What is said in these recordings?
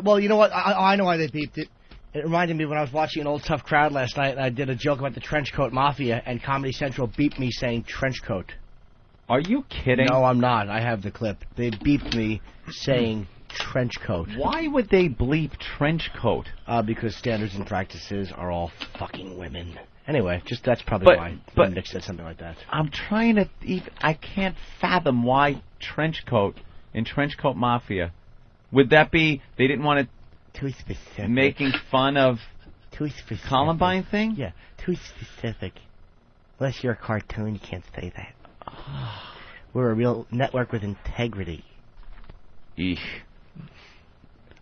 Well, you know what? I know why they beeped it. It reminded me when I was watching an old Tough Crowd last night, and I did a joke about the trench coat mafia, and Comedy Central beeped me saying trench coat. Are you kidding? No, I'm not. I have the clip. They beeped me saying trench coat. Why would they bleep trench coat? Because standards and practices are all fucking women. Anyway, just that's probably why Nick said something like that. I'm trying to... I can't fathom why trench coat in Trench Coat Mafia. Would that be... They didn't want to... Too specific. Making fun of... Too specific. Columbine thing? Yeah, too specific. Unless you're a cartoon, you can't say that. We're a real network with integrity. Eesh.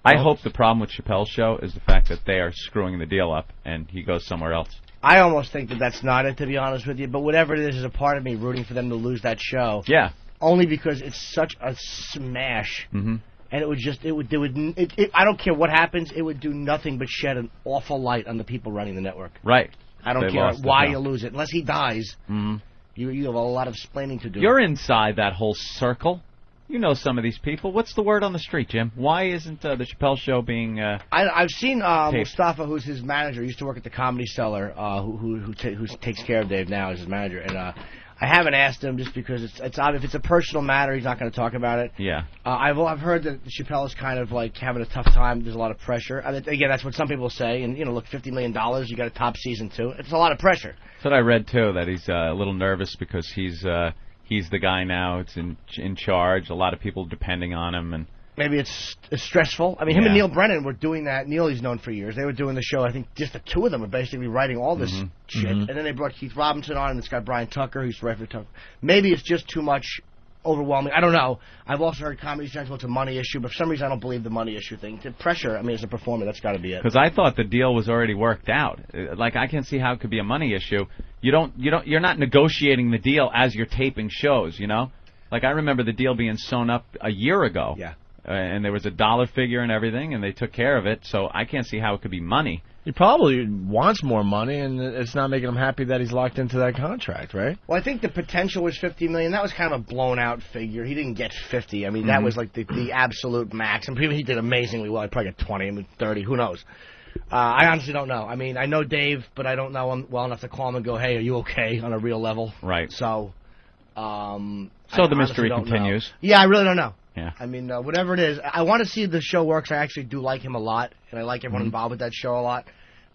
I hope the problem with Chappelle's show is the fact that they are screwing the deal up and he goes somewhere else. I almost think that that's not it, to be honest with you. But whatever it is, there's a part of me rooting for them to lose that show. Yeah. Only because it's such a smash. Mm-hmm. And I don't care what happens, it would do nothing but shed an awful light on the people running the network. Right. I don't care why you lose it. Unless he dies, you have a lot of explaining to do. You're inside that whole circle. You know some of these people. What's the word on the street, Jim? Why isn't the Chappelle show being I've seen Mustafa, who's his manager. He used to work at the Comedy Cellar, who takes care of Dave now as his manager. And I haven't asked him just because it's obvious. If it's a personal matter, he's not going to talk about it. Yeah. I've heard that Chappelle is kind of like having a tough time. There's a lot of pressure. I mean, again, that's what some people say. And, look, $50 million, you got a top season 2. It's a lot of pressure. That's what I read, too, that he's a little nervous because he's the guy now. It's in charge. A lot of people depending on him. And maybe it's stressful. I mean, him and Neil Brennan were doing that. Neil, he's known for years. They were doing the show. I think just the two of them were basically writing all this shit. And then they brought Keith Robinson on, and this guy Brian Tucker, who's referee Tucker. Maybe it's just too much, overwhelming. I don't know. I've also heard Comedy Central, it's a money issue, but for some reason I don't believe the money issue thing. The pressure, I mean, as a performer, that's got to be it. Because I thought the deal was already worked out. Like, I can't see how it could be a money issue. You're not negotiating the deal as you're taping shows, Like, I remember the deal being sewn up a year ago. Yeah. And there was a dollar figure and everything, and they took care of it, so I can't see how it could be money. He probably wants more money, and it's not making him happy that he's locked into that contract, right? Well, I think the potential was $50 million. That was kind of a blown-out figure. He didn't get 50. I mean, that was like the absolute max. And he did amazingly well. He probably got 20, I mean, 30. Who knows? I honestly don't know. I mean, I know Dave, but I don't know him well enough to call him and go, hey, are you okay on a real level? Right. So the mystery continues. Yeah, I really don't know. Yeah. I mean, whatever it is, I want to see the show works. I actually do like him a lot, and I like everyone involved with that show a lot.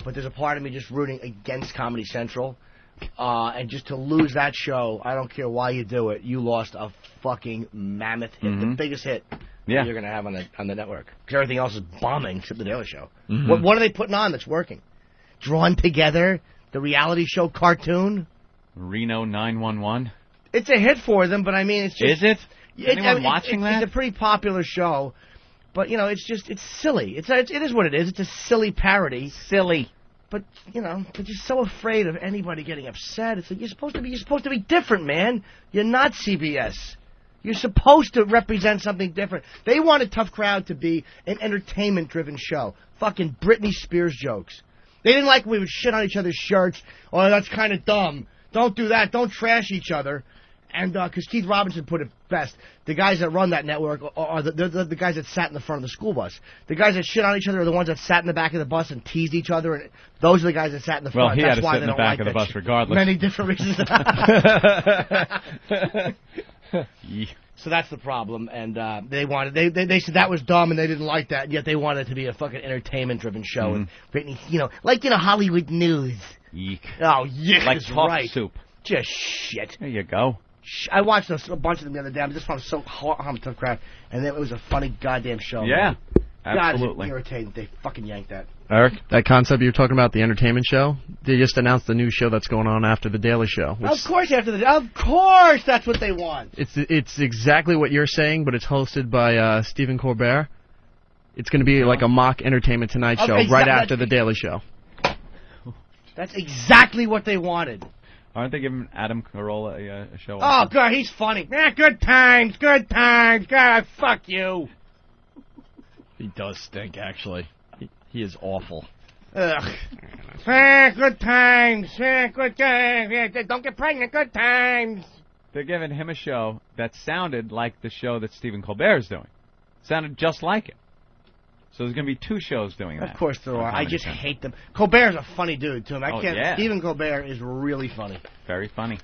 But there's a part of me just rooting against Comedy Central. And just to lose that show, I don't care why you do it, you lost a fucking mammoth hit, the biggest hit you're going to have on the network. Because everything else is bombing except The Daily Show. What are they putting on that's working? Drawn Together, the reality show cartoon? Reno 911? It's a hit for them, but I mean, it's just... Is it? Anyone watching that? It's a pretty popular show, but, it's silly. It is what it is. It's a silly parody. Silly. But, but you're so afraid of anybody getting upset. It's like, you're supposed to be different, man. You're not CBS. You're supposed to represent something different. They want a Tough Crowd to be an entertainment-driven show. Fucking Britney Spears jokes. They didn't like when we would shit on each other's shirts. Oh, that's kind of dumb. Don't do that. Don't trash each other. And because Keith Robinson put it best, the guys that run that network are the guys that sat in the front of the school bus. The guys that shit on each other are the ones that sat in the back of the bus and teased each other. And those are the guys that sat in the front. Well, he That's had to why sit in the back of the bus regardless. Many different reasons. So that's the problem. And they said that was dumb and they didn't like that. And yet they wanted it to be a fucking entertainment-driven show. And Britney, Hollywood news. Yeek. Oh, yeah, like that's talk right. soup. Just shit. There you go. I watched a bunch of them the other day. I just found so hot on Tough Crowd, and it was a funny goddamn show. Yeah, man. absolutely. God, it's irritating. They fucking yanked that. Eric, that concept you were talking about, the entertainment show, they just announced the new show that's going on after The Daily Show. Of course, that's what they want. It's exactly what you're saying, but it's hosted by Stephen Colbert. It's going to be like a mock Entertainment Tonight show right after The Daily Show. That's exactly what they wanted. Aren't they giving Adam Carolla a show? Oh, God, he's funny. Yeah, good times. God, fuck you. He does stink, actually. He is awful. Ugh. Good times. Good times. Don't get pregnant. Good times. They're giving him a show that sounded like the show that Stephen Colbert is doing. Sounded just like it. So there's going to be 2 shows doing that. Of course there are. I just Central. hate them. Colbert's a funny dude, too. I Oh, can't. yeah. Stephen Colbert is really funny. Very funny.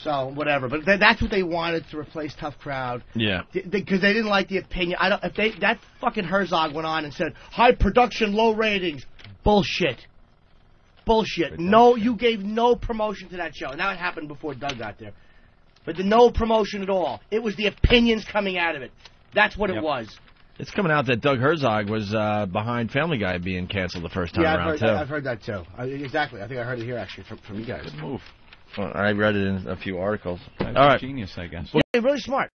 So, whatever. But that's what they wanted to replace Tough Crowd. Yeah. Because they didn't like the opinion. That fucking Herzog went on and said, high production, low ratings. Bullshit. No, you gave no promotion to that show. And that happened before Doug got there. But no promotion at all. It was the opinions coming out of it. That's what it was. It's coming out that Doug Herzog was behind Family Guy being canceled the first time around, too. I've heard that, too. Exactly. I think I heard it here, actually, from you guys. Good move. Well, I read it in a few articles. That's All right. Genius, I guess. Yeah, really smart.